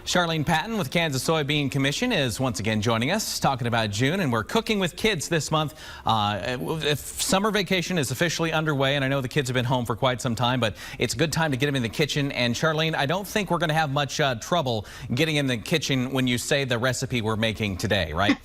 Charlene Patton with Kansas Soybean Commission is once again joining us, talking about June, and we're cooking with kids this month. If summer vacation is officially underway, and I know the kids have been home for quite some time, but it's a good time to get them in the kitchen. And Charlene, I don't think we're going to have much trouble getting in the kitchen when you say the recipe we're making today, right?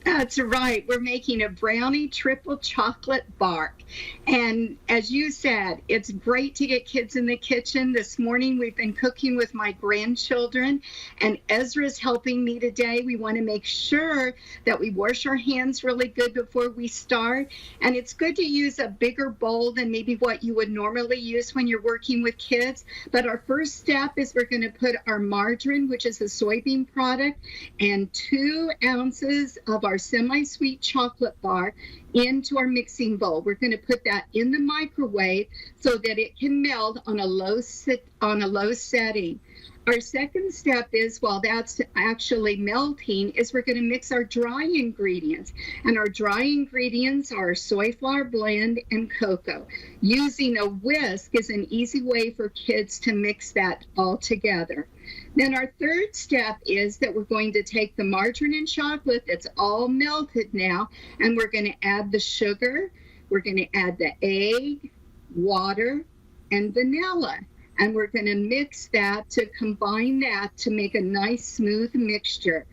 That's right. We're making a Brownie Triple Chocolate Bark. And as you said, it's great to get kids in the kitchen. This morning we've been cooking with my grandchildren, and Ezra's helping me today. We want to make sure that we wash our hands really good before we start. And it's good to use a bigger bowl than maybe what you would normally use when you're working with kids. But our first step is we're going to put our margarine, which is a soybean product, and 2 ounces of our semi-sweet chocolate bar into our mixing bowl. We're going to put that in the microwave so that it can melt on a low setting. Our second step is, while that's actually melting, is we're going to mix our dry ingredients. And our dry ingredients are soy flour blend and cocoa. Using a whisk is an easy way for kids to mix that all together. Then our third step is that we're going to take the margarine and chocolate that's all melted now, and we're going to add the sugar, we're going to add the egg, water, and vanilla. And we're going to mix that to combine that to make a nice smooth mixture.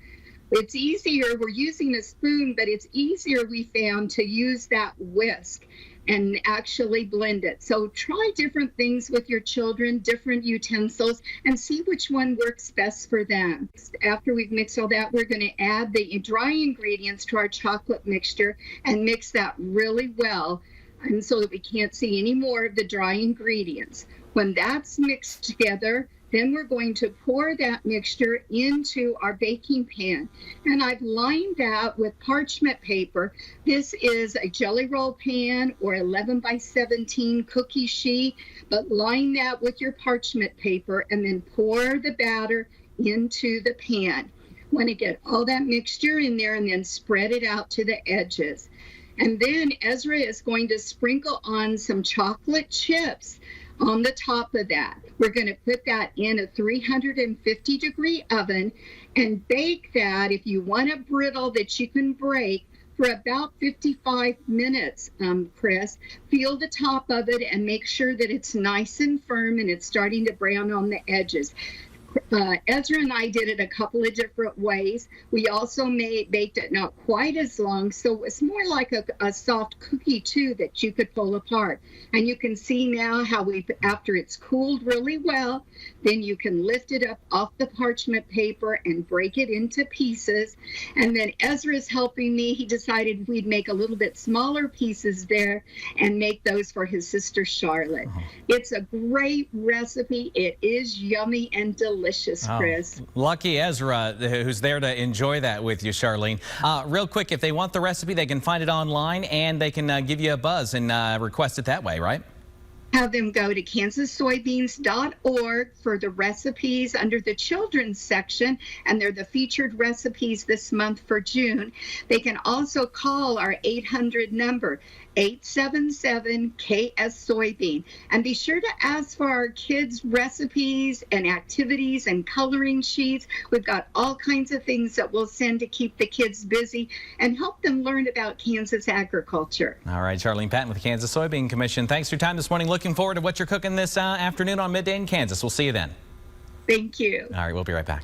It's easier, we're using a spoon, but it's easier, we found, to use that whisk and actually blend it. So try different things with your children, different utensils, and see which one works best for them. After we've mixed all that, we're going to add the dry ingredients to our chocolate mixture and mix that really well, and so that we can't see any more of the dry ingredients. When that's mixed together, then we're going to pour that mixture into our baking pan. And I've lined that with parchment paper. This is a jelly roll pan or 11 by 17 cookie sheet, but line that with your parchment paper and then pour the batter into the pan. Want to get all that mixture in there and then spread it out to the edges. And then Ezra is going to sprinkle on some chocolate chips on the top of that. We're going to put that in a 350-degree oven and bake that, if you want a brittle that you can break, for about 55 minutes, Chris. Feel the top of it and make sure that it's nice and firm and it's starting to brown on the edges. Ezra and I did it a couple of different ways. We also baked it not quite as long, so it's more like a soft cookie too that you could pull apart. And you can see now how after it's cooled really well, then you can lift it up off the parchment paper and break it into pieces. And then Ezra's helping me. He decided we'd make a little bit smaller pieces there and make those for his sister Charlotte. It's a great recipe. It is yummy and delicious, Chris. Lucky Ezra, who's there to enjoy that with you, Charlene. Real quick, if they want the recipe, they can find it online and they can give you a buzz and request it that way, right? Have them go to kansassoybeans.org for the recipes under the children's section, and they're the featured recipes this month for June. They can also call our 800 number, 877-KS-Soybean, and be sure to ask for our kids' recipes and activities and coloring sheets. We've got all kinds of things that we'll send to keep the kids busy and help them learn about Kansas agriculture. All right, Charlene Patton with the Kansas Soybean Commission. Thanks for your time this morning. Looking forward to what you're cooking this afternoon on Midday in Kansas. We'll see you then. Thank you. All right, we'll be right back.